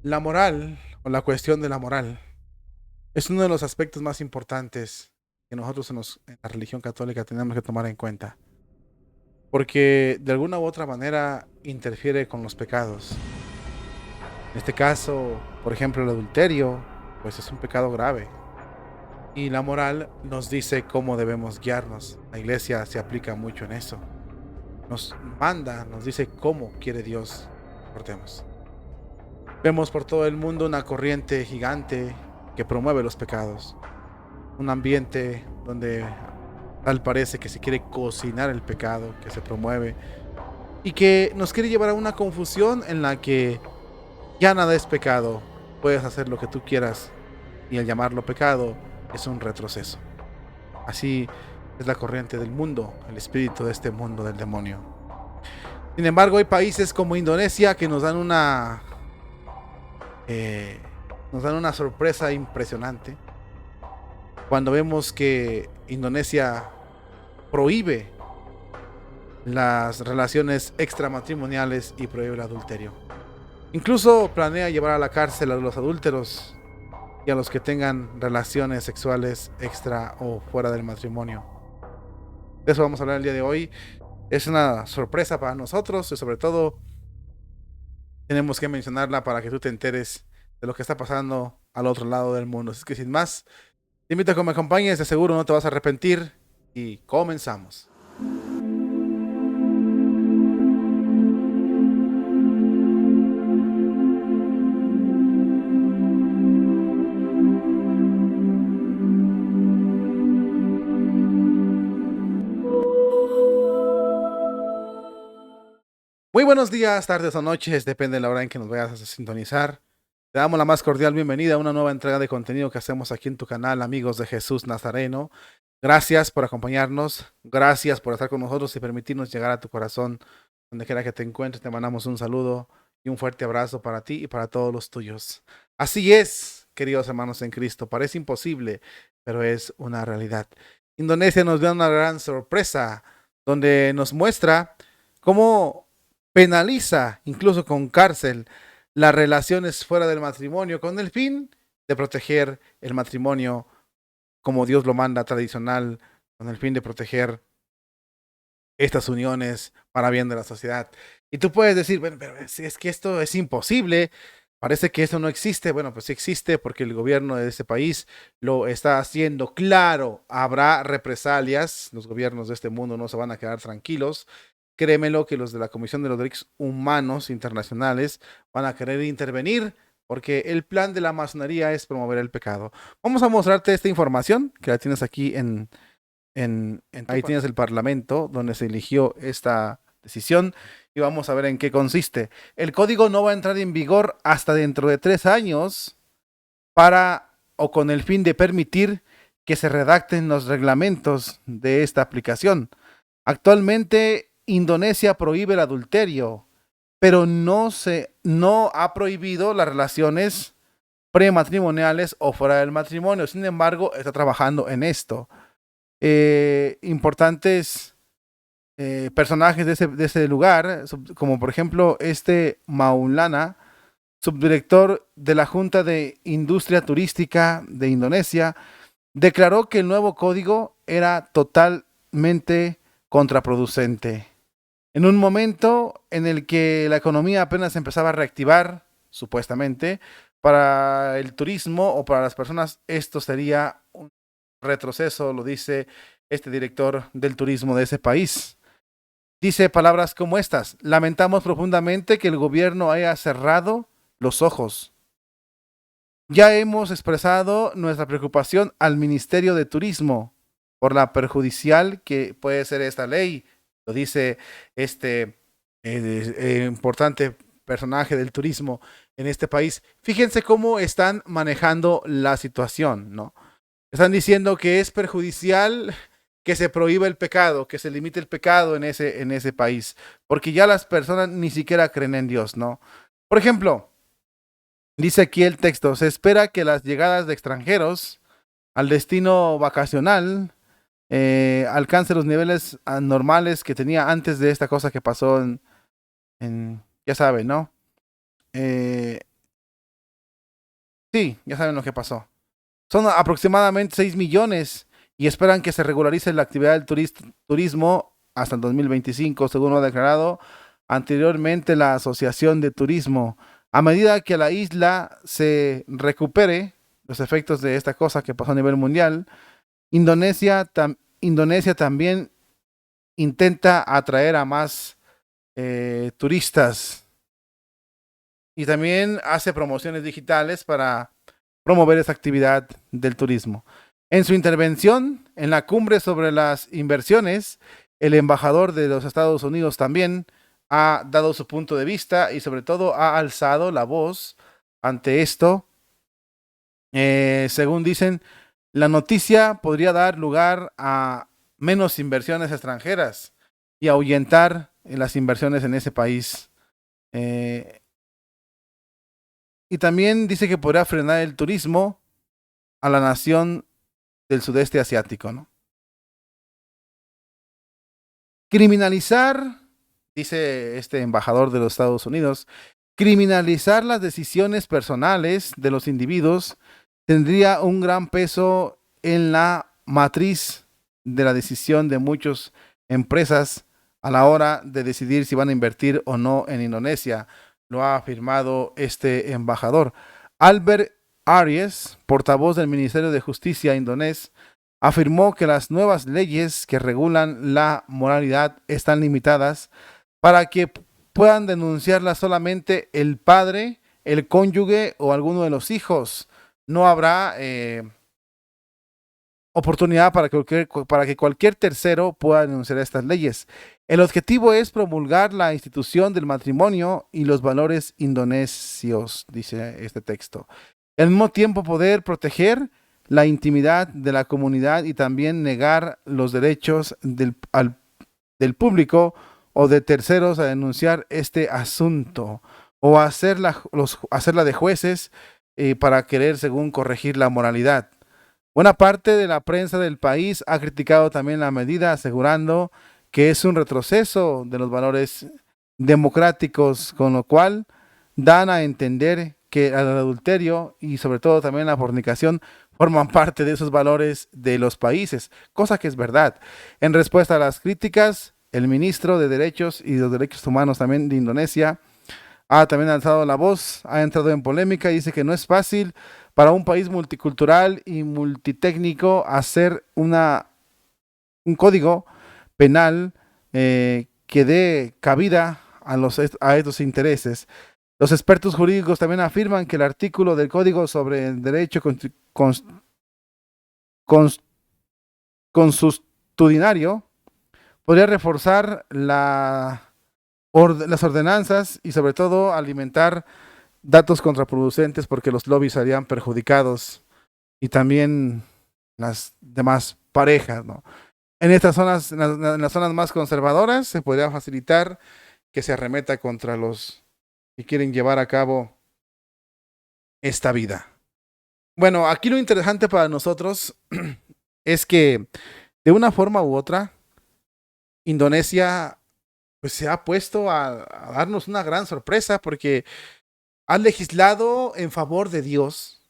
La moral, o la cuestión de la moral, es uno de los aspectos más importantes que nosotros en la religión católica tenemos que tomar en cuenta, porque de alguna u otra manera interfiere con los pecados. En este caso, por ejemplo, el adulterio, pues es un pecado grave. Y la moral nos dice cómo debemos guiarnos. La iglesia se aplica mucho en eso. Nos manda, nos dice cómo quiere Dios que portemos. Vemos por todo el mundo una corriente gigante que promueve los pecados. Un ambiente donde tal parece que se quiere cocinar el pecado, que se promueve y que nos quiere llevar a una confusión en la que ya nada es pecado. Puedes hacer lo que tú quieras y el llamarlo pecado es un retroceso. Así es la corriente del mundo, el espíritu de este mundo del demonio. Sin embargo, hay países como Indonesia que eh, nos dan una sorpresa impresionante cuando vemos que Indonesia prohíbe las relaciones extramatrimoniales y prohíbe el adulterio. Incluso planea llevar a la cárcel a los adúlteros y a los que tengan relaciones sexuales extra o fuera del matrimonio. De eso vamos a hablar el día de hoy. Es una sorpresa para nosotros y sobre todo tenemos que mencionarla para que tú te enteres de lo que está pasando al otro lado del mundo. Así que sin más, te invito a que me acompañes, de seguro no te vas a arrepentir y comenzamos. Muy buenos días, tardes o noches, depende de la hora en que nos vayas a sintonizar. Te damos la más cordial bienvenida a una nueva entrega de contenido que hacemos aquí en tu canal, Amigos de Jesús Nazareno. Gracias por acompañarnos, gracias por estar con nosotros y permitirnos llegar a tu corazón. Donde quiera que te encuentres, te mandamos un saludo y un fuerte abrazo para ti y para todos los tuyos. Así es, queridos hermanos en Cristo, parece imposible, pero es una realidad. Indonesia nos da una gran sorpresa, donde nos muestra cómo penaliza, incluso con cárcel, las relaciones fuera del matrimonio con el fin de proteger el matrimonio como Dios lo manda tradicional, con el fin de proteger estas uniones para bien de la sociedad. Y tú puedes decir, bueno, pero es que esto es imposible, parece que eso no existe. Bueno, pues sí existe porque el gobierno de ese país lo está haciendo. Claro, habrá represalias, los gobiernos de este mundo no se van a quedar tranquilos. Créemelo que los de la Comisión de los Derechos Humanos Internacionales van a querer intervenir porque el plan de la masonería es promover el pecado. Vamos a mostrarte esta información que la tienes aquí ahí tienes el parlamento donde se eligió esta decisión y vamos a ver en qué consiste. El código no va a entrar en vigor hasta dentro de 3 años para o con el fin de permitir que se redacten los reglamentos de esta aplicación. Actualmente Indonesia prohíbe el adulterio, pero no ha prohibido las relaciones prematrimoniales o fuera del matrimonio. Sin embargo, está trabajando en esto. Importantes personajes de ese lugar, como por ejemplo este Maulana, subdirector de la Junta de Industria Turística de Indonesia, declaró que el nuevo código era totalmente contraproducente. En un momento en el que la economía apenas empezaba a reactivar, supuestamente, para el turismo o para las personas, esto sería un retroceso, lo dice este director del turismo de ese país. Dice palabras como estas: lamentamos profundamente que el gobierno haya cerrado los ojos. Ya hemos expresado nuestra preocupación al Ministerio de Turismo por la perjudicial que puede ser esta ley. Lo dice este importante personaje del turismo en este país. Fíjense cómo están manejando la situación, ¿no? Están diciendo que es perjudicial que se prohíba el pecado, que se limite el pecado en ese país, porque ya las personas ni siquiera creen en Dios, ¿no? Por ejemplo, dice aquí el texto: se espera que las llegadas de extranjeros al destino vacacional alcance los niveles normales que tenía antes de esta cosa que pasó ya saben, ¿no? Eh, Sí, ya saben lo que pasó. Son aproximadamente 6 millones y esperan que se regularice la actividad del turismo hasta el 2025, según lo ha declarado anteriormente la Asociación de Turismo. A medida que la isla se recupere los efectos de esta cosa que pasó a nivel mundial, Indonesia también intenta atraer a más turistas y también hace promociones digitales para promover esa actividad del turismo. En su intervención en la cumbre sobre las inversiones, el embajador de los Estados Unidos también ha dado su punto de vista y sobre todo ha alzado la voz ante esto. Según dicen, la noticia podría dar lugar a menos inversiones extranjeras y ahuyentar las inversiones en ese país. Eh, y también dice que podrá frenar el turismo a la nación del sudeste asiático, ¿no? Criminalizar, dice este embajador de los Estados Unidos, criminalizar las decisiones personales de los individuos tendría un gran peso en la matriz de la decisión de muchas empresas a la hora de decidir si van a invertir o no en Indonesia, lo ha afirmado este embajador. Albert Aries, portavoz del Ministerio de Justicia indonés, afirmó que las nuevas leyes que regulan la moralidad están limitadas para que puedan denunciarla solamente el padre, el cónyuge o alguno de los hijos. No habrá oportunidad para que cualquier tercero pueda denunciar estas leyes. El objetivo es promulgar la institución del matrimonio y los valores indonesios, dice este texto. Al mismo tiempo poder proteger la intimidad de la comunidad y también negar los derechos del público o de terceros a denunciar este asunto o hacerla de jueces para querer, según, corregir la moralidad. Buena parte de la prensa del país ha criticado también la medida, asegurando que es un retroceso de los valores democráticos, con lo cual dan a entender que el adulterio y sobre todo también la fornicación forman parte de esos valores de los países, cosa que es verdad. En respuesta a las críticas, el ministro de Derechos y los Derechos Humanos también de Indonesia ha también alzado la voz, ha entrado en polémica y dice que no es fácil para un país multicultural y multitécnico hacer un código penal que dé cabida a estos intereses. Los expertos jurídicos también afirman que el artículo del Código sobre el Derecho cons- Consuetudinario podría reforzar las ordenanzas y sobre todo alimentar datos contraproducentes porque los lobbies serían perjudicados y también las demás parejas, ¿no? En estas zonas, en las zonas más conservadoras, se podría facilitar que se arremeta contra los que quieren llevar a cabo esta vida. Bueno, aquí lo interesante para nosotros es que de una forma u otra, Indonesia pues se ha puesto a darnos una gran sorpresa porque ha legislado en favor de Dios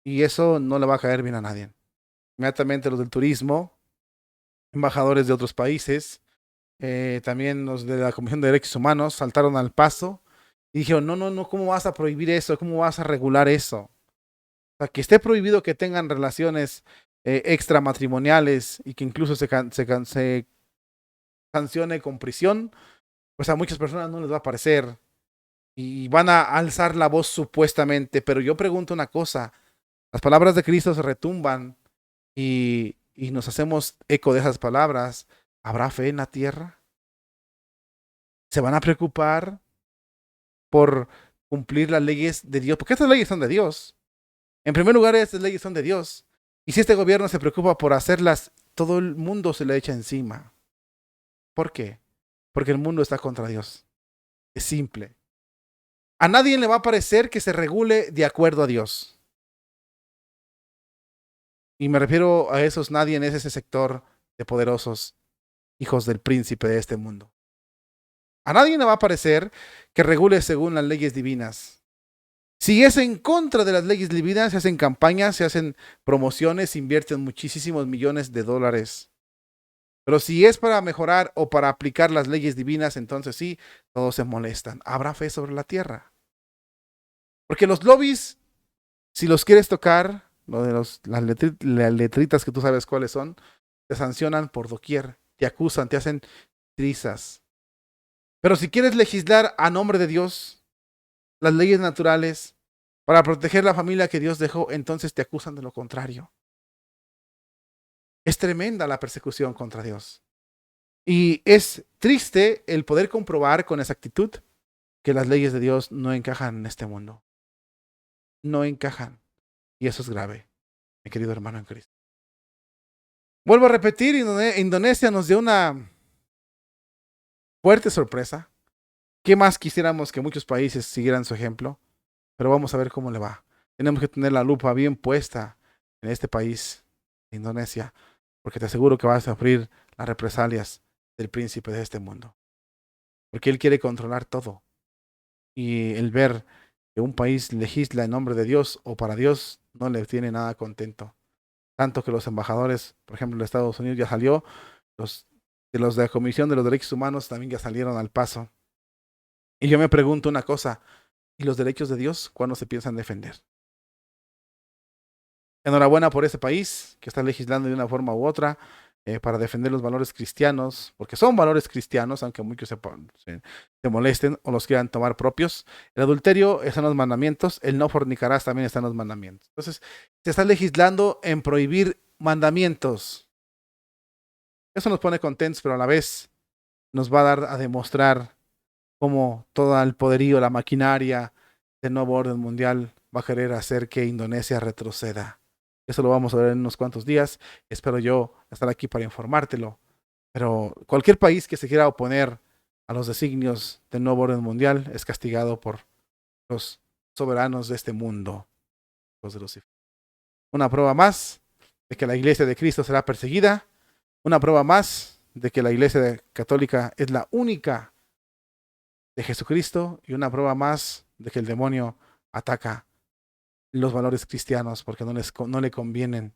y eso no le va a caer bien a nadie. Inmediatamente los del turismo, embajadores de otros países, también los de la Comisión de Derechos Humanos saltaron al paso y dijeron, no, no, no, ¿cómo vas a prohibir eso? ¿Cómo vas a regular eso? O sea, que esté prohibido que tengan relaciones extramatrimoniales y que incluso se sancione con prisión, pues a muchas personas no les va a parecer y van a alzar la voz supuestamente, pero yo pregunto una cosa, las palabras de Cristo se retumban y nos hacemos eco de esas palabras. ¿Habrá fe en la tierra? ¿Se van a preocupar por cumplir las leyes de Dios? Porque estas leyes son de Dios. En primer lugar, estas leyes son de Dios. Y si este gobierno se preocupa por hacerlas, todo el mundo se le echa encima. ¿Por qué? Porque el mundo está contra Dios. Es simple. A nadie le va a parecer que se regule de acuerdo a Dios. Y me refiero a esos nadie en ese sector de poderosos hijos del príncipe de este mundo. A nadie le va a parecer que regule según las leyes divinas. Si es en contra de las leyes divinas, se hacen campañas, se hacen promociones, se invierten muchísimos millones de dólares. Pero si es para mejorar o para aplicar las leyes divinas, entonces sí, todos se molestan. Habrá fe sobre la tierra. Porque los lobbies, si los quieres tocar, lo de las letritas que tú sabes cuáles son, te sancionan por doquier, te acusan, te hacen trizas. Pero si quieres legislar a nombre de Dios, las leyes naturales, para proteger la familia que Dios dejó, entonces te acusan de lo contrario. Es tremenda la persecución contra Dios. Y es triste el poder comprobar con exactitud que las leyes de Dios no encajan en este mundo. No encajan. Y eso es grave, mi querido hermano en Cristo. Vuelvo a repetir, Indonesia nos dio una fuerte sorpresa. ¿Qué más quisiéramos que muchos países siguieran su ejemplo? Pero vamos a ver cómo le va. Tenemos que tener la lupa bien puesta en este país, Indonesia, porque te aseguro que vas a sufrir las represalias del príncipe de este mundo. Porque él quiere controlar todo. Y el ver que un país legisla en nombre de Dios o para Dios no le tiene nada contento. Tanto que los embajadores, por ejemplo, de Estados Unidos ya salió, los de la Comisión de los Derechos Humanos también ya salieron al paso. Y yo me pregunto una cosa, ¿y los derechos de Dios cuándo se piensan defender? Enhorabuena por ese país que está legislando de una forma u otra para defender los valores cristianos, porque son valores cristianos, aunque muchos se molesten o los quieran tomar propios. El adulterio está en los mandamientos, el no fornicarás también está en los mandamientos. Entonces, se está legislando en prohibir mandamientos. Eso nos pone contentos, pero a la vez nos va a dar a demostrar cómo todo el poderío, la maquinaria del nuevo orden mundial va a querer hacer que Indonesia retroceda. Eso lo vamos a ver en unos cuantos días. Espero yo estar aquí para informártelo. Pero cualquier país que se quiera oponer a los designios del nuevo orden mundial es castigado por los soberanos de este mundo, los de Lucifer. Una prueba más de que la iglesia de Cristo será perseguida. Una prueba más de que la iglesia católica es la única de Jesucristo. Y una prueba más de que el demonio ataca los valores cristianos porque no le convienen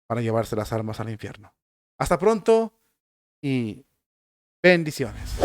para llevarse las almas al infierno. Hasta pronto y bendiciones.